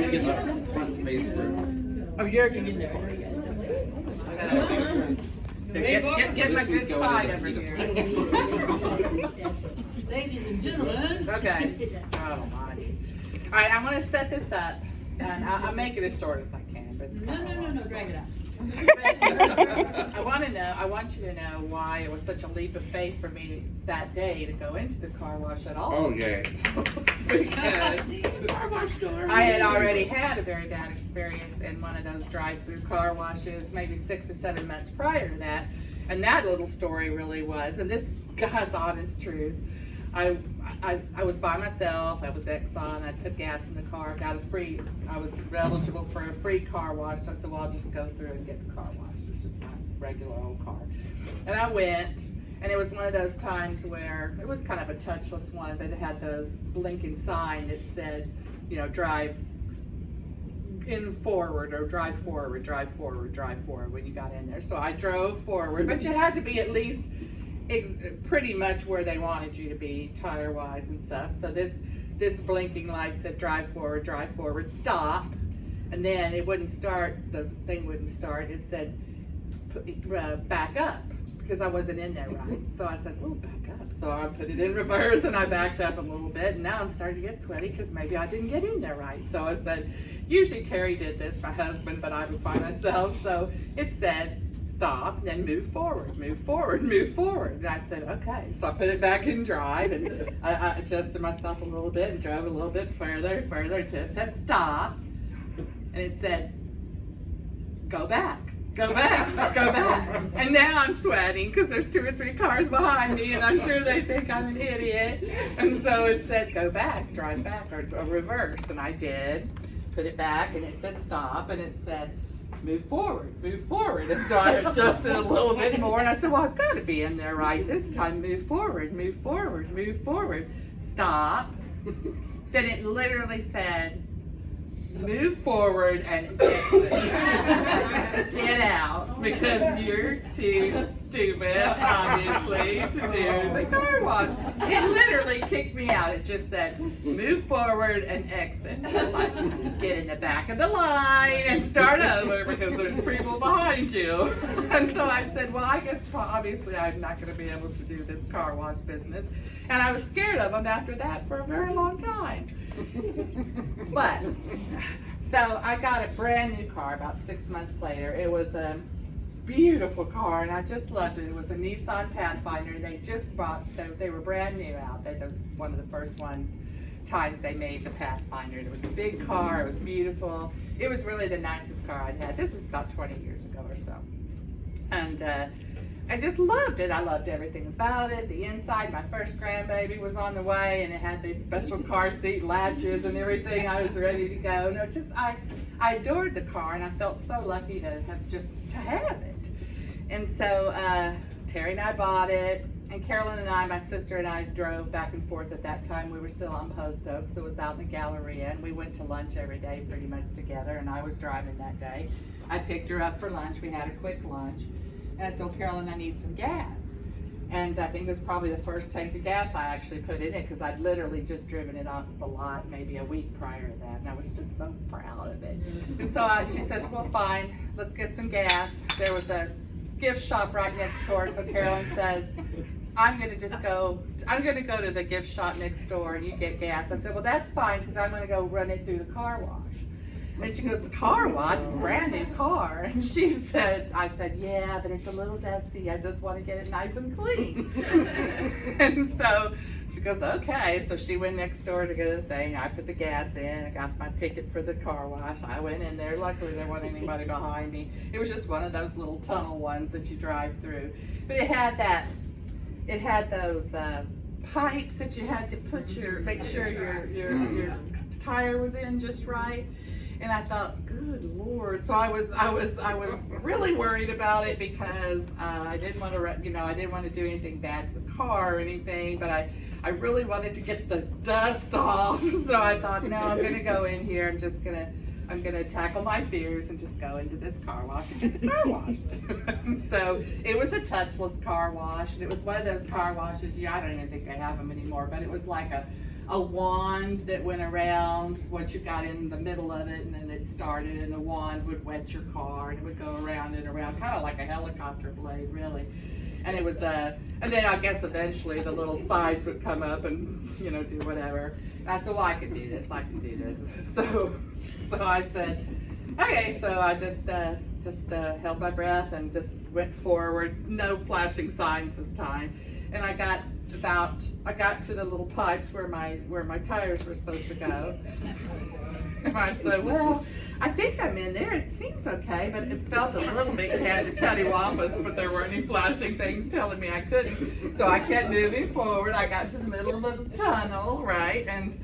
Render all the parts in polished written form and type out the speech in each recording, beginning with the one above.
gonna get the front space for. Oh, you're gonna get there. Get my good side over here. Ladies and gentlemen. Okay. Almighty. All right, I'm going to set this up, and I'll make it as short as I can. But it's No, drag it out. I want you to know why it was such a leap of faith for me that day to go into the car wash at all. Oh yeah. Because Carwash Story. I had already had a very bad experience in one of those drive-through car washes, maybe 6 or 7 months prior to that, and that little story really was, and this God's honest truth. I was by myself. I was Exxon. I put gas in the car. I was eligible for a free car wash. So I said, well, I'll just go through and get the car wash. It's just my regular old car. And I went, and it was one of those times where it was kind of a touchless one, but it had those blinking sign that said, drive in forward or drive forward when you got in there. So I drove forward, but you had to be at least pretty much where they wanted you to be tire wise and stuff. So this blinking light said drive forward, stop, and then it wouldn't start. The thing wouldn't start. It said back up because I wasn't in there right. So I said, oh, back up. So I put it in reverse and I backed up a little bit, and now I'm starting to get sweaty because maybe I didn't get in there right. So I said, usually Terry did this, my husband, but I was by myself. So it said stop, and then move forward. And I said, okay. So I put it back in drive, and I adjusted myself a little bit and drove a little bit further until it said stop, and it said go back. And now I'm sweating because there's 2 or 3 cars behind me, and I'm sure they think I'm an idiot. And so it said go back, drive backwards, or reverse, and I did. Put it back, and it said stop, and it said move forward. And so I adjusted a little bit more, and I said, well, I've got to be in there right this time. Move forward. Stop. Then it literally said, move forward and exit. Get out, because you're too stupid, obviously, to do the car wash. It literally kicked me out. It just said, move forward and exit. It's like, get in the back of the line and start over because there's people behind you. And so I said, well, I guess obviously I'm not going to be able to do this car wash business. And I was scared of them after that for a very long time. But, so I got a brand new car about 6 months later. It was a beautiful car, and I just loved it. It was a Nissan Pathfinder. They just brought, they were brand new out. That was one of the first times they made the Pathfinder. It was a big car. It was beautiful. It was really the nicest car I'd had. This was about 20 years ago or so. And I just loved it. I loved everything about it. The inside, my first grandbaby was on the way, and it had these special car seat latches and everything. I was ready to go. No, just I adored the car, and I felt so lucky to have it. And so Terry and I bought it, and Carolyn and I, my sister and I, drove back and forth at that time. We were still on Post Oak, so it was out in the Galleria, and we went to lunch every day pretty much together, and I was driving that day. I picked her up for lunch. We had a quick lunch. And I told Carolyn I need some gas. And I think it was probably the first tank of gas I actually put in it, because I'd literally just driven it off the lot maybe a week prior to that. And I was just so proud of it. And so she says, well, fine, let's get some gas. There was a gift shop right next door. So Carolyn says, I'm going to go to the gift shop next door and you get gas. I said, well, that's fine, because I'm going to go run it through the car wash. And she goes, the car wash? It's a brand new car. And I said, yeah, but it's a little dusty. I just want to get it nice and clean. And so she goes, okay. So she went next door to get a thing. I put the gas in. I got my ticket for the car wash. I went in there. Luckily, there wasn't anybody behind me. It was just one of those little tunnel ones that you drive through. But it had those pipes that you had to make sure your tire was in just right. And I thought, good Lord. So I was really worried about it, because I didn't want to do anything bad to the car or anything, but I really wanted to get the dust off. So I thought, no, I'm going to go in here. I'm going to tackle my fears and just go into this car wash and get the car washed. So it was a touchless car wash, and it was one of those car washes. I don't even think they have them anymore, but it was like a a wand that went around once you got in the middle of it, and then it started, and the wand would wet your car, and it would go around and around, kind of like a helicopter blade, really. And it was and then I guess eventually the little sides would come up and, you know, do whatever. And I said, well, I can do this. So I said, okay. So I just held my breath and just went forward. No flashing signs this time. And I got to the little pipes where my tires were supposed to go. And I said, well, I think I'm in there. It seems okay, but it felt a little bit cattywampus, but there weren't any flashing things telling me I couldn't. So I kept moving forward. I got to the middle of the tunnel, right? And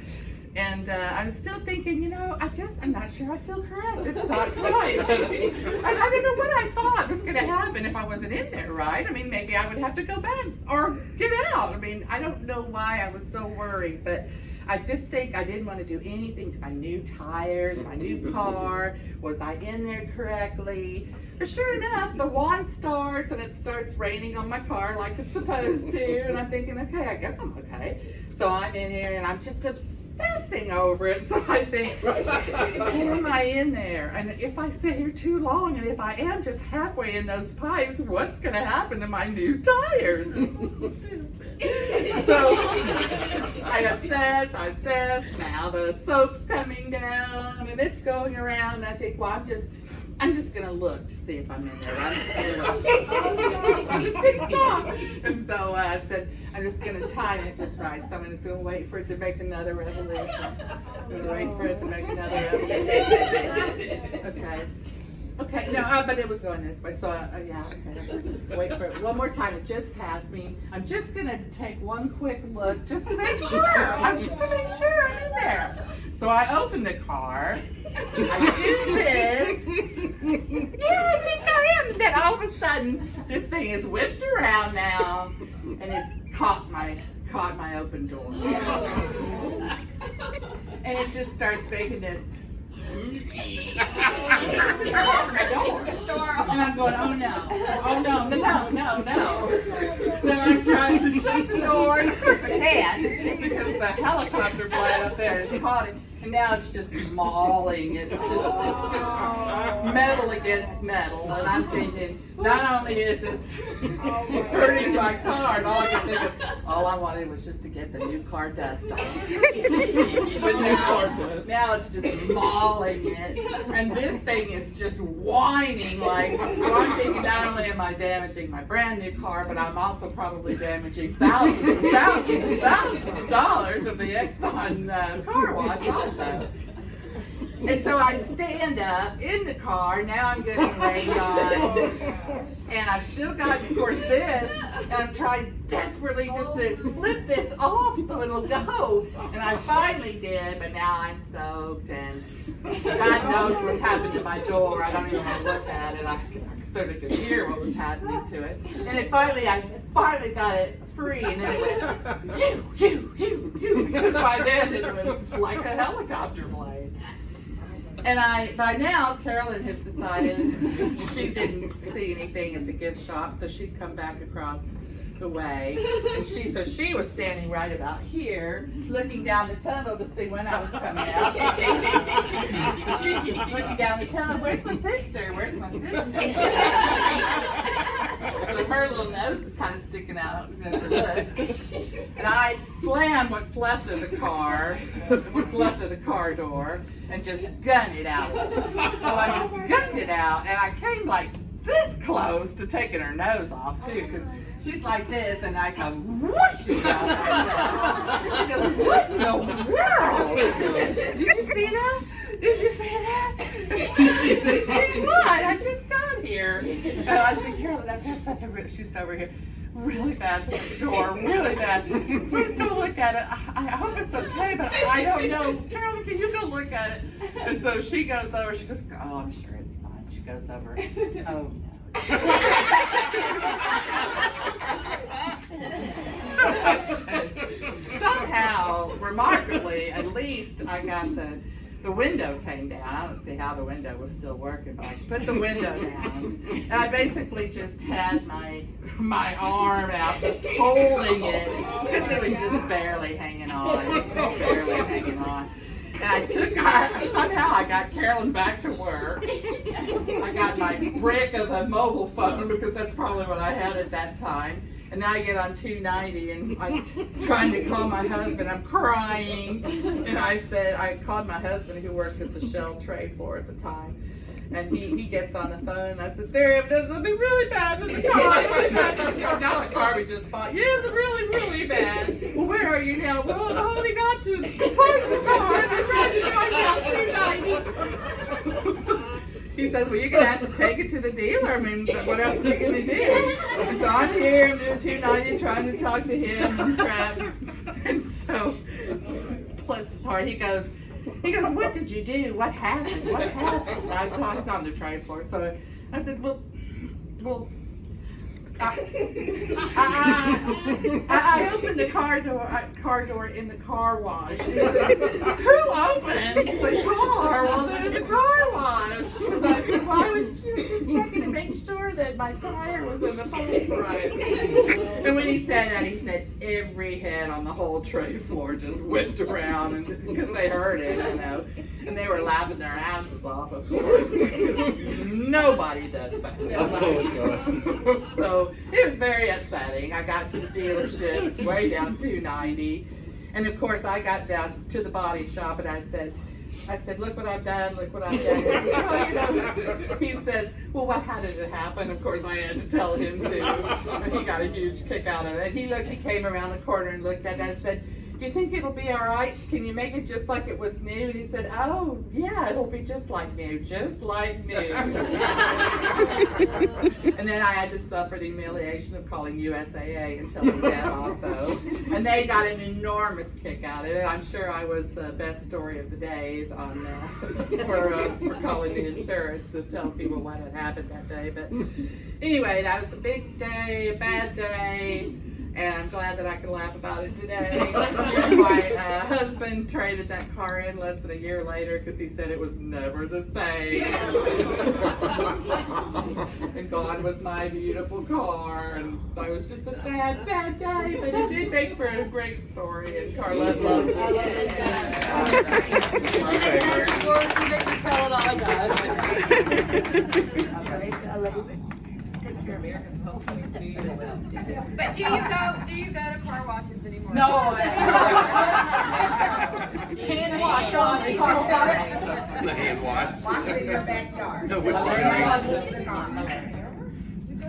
I'm still thinking, you know, I'm not sure I feel correct. It's not right. I don't know what I thought was going to happen if I wasn't in there, right? I mean, maybe I would have to go back or get out. I mean, I don't know why I was so worried, but I just think I didn't want to do anything to my new tires, my new car. Was I in there correctly? But sure enough, the wand starts and it starts raining on my car like it's supposed to. And I'm thinking, okay, I guess I'm okay. So I'm in here and I'm just obsessing over it. So I think, am I in there? And if I sit here too long, and if I am just halfway in those pipes, what's going to happen to my new tires? So I obsess. Now the soap's coming down and it's going around. And I think, well, I'm just gonna look to see if I'm in there. I'm just gonna stop. And so I said, I'm just gonna time it just right. So I'm just gonna wait for it to make another revolution. Okay, no, but it was going this way. So yeah, okay. Wait for it one more time. It just passed me. I'm just gonna take one quick look just to make sure. I'm in there. So I open the car. I do this. Yeah, I think I am. And then all of a sudden, this thing is whipped around now, and it's caught my open door. And it just starts making this. And I'm going, oh no. Then I'm trying to shut the door, and of course I can't, because the helicopter blade up there is caught it. And now it's just mauling it. It's just metal against metal. And I'm thinking, not only is it hurting my car, and all I could think of, all I wanted was just to get the new car dust off. But now it's just mauling it. And this thing is just whining like, so I'm thinking not only am I damaging my brand new car, but I'm also probably damaging thousands of dollars of the Exxon car wash also. And so I stand up in the car, now I'm getting rained on, and I've still got, of course, this, and I'm trying desperately just to flip this off so it'll go. And I finally did, but now I'm soaked, and God knows what's happened to my door. I don't even want to look at it. I sort of could hear what was happening to it. And I finally got it free, and then it went, you, because by then it was like a helicopter blade. And by now, Carolyn has decided she didn't see anything at the gift shop, so she'd come back across the way. And she was standing right about here, looking down the tunnel to see when I was coming out. So she's looking down the tunnel, where's my sister? So her little nose is kind of sticking out to look. And I slammed what's left of the car door, and just gunned it out. Well, I just gunned it out, and I came like this close to taking her nose off too, because she's like this, and I come whooshing out like that. And she goes, what in the world? Did you see that? She says, see what? I just got here. And I said, Carolyn, I've got something, she's over here. Really bad door, really bad. Please go look at it. I hope it's okay, but I don't know. Carolyn, can you go look at it? And so she goes over, she goes, oh, I'm sure it's fine. She goes over, oh no. Somehow, remarkably, at least I got the window came down. I don't see how the window was still working, but I put the window down. And I basically just had my arm out, just holding it, because it was just barely hanging on. It was just barely hanging on. And somehow I got Carolyn back to work. I got my brick of a mobile phone, because that's probably what I had at that time. And now I get on 290 and I'm trying to call my husband. I'm crying. And I called my husband, who worked at the Shell trade floor at the time. And he gets on the phone and I said, "There's something really bad with the car. Really bad with the car." Now the car we just bought. Yes, really, really bad. "Well, where are you now?" "Well, I only got to the part of the car and I'm trying to drive down 290. He says, "Well, you're going to have to take it to the dealer. I mean, what else are we going to do?" And so I'm here and doing 290 trying to talk to him and crap. And so, bless his heart, he goes, "What did you do? What happened? What happened?" I was on the trade floor. So I said, well, I opened the car door in the car wash. He said, "Who opens the car while they're in the car wash?" And I said, "Well, I was just checking to make sure that my tire was in the place right." And when he said that, he said every head on the whole trade floor just whipped around, because they heard it, and they were laughing their asses off, of course. Nobody does that. So it was very upsetting. I got to the dealership way down 290, and of course I got down to the body shop and I said, "Look what I've done, look what I've done." He says, "Well, how did it happen?" Of course I had to tell him too, and he got a huge kick out of it. He came around the corner and looked at it and I said, "Do you think it'll be all right? Can you make it just like it was new?" And he said, "Oh, yeah, it'll be just like new, just like new." And then I had to suffer the humiliation of calling USAA and telling that also. And they got an enormous kick out of it. I'm sure I was the best story of the day for calling the insurance to tell people what had happened that day. But anyway, that was a big day, a bad day. And I'm glad that I can laugh about it today. My husband traded that car in less than a year later because he said it was never the same. And gone was my beautiful car. And it was just a sad, sad day. But it did make for a great story. And Carlette loves it. I love you. But do you go to car washes anymore? No. Hand wash. The hand wash. Wash it in your backyard. No, which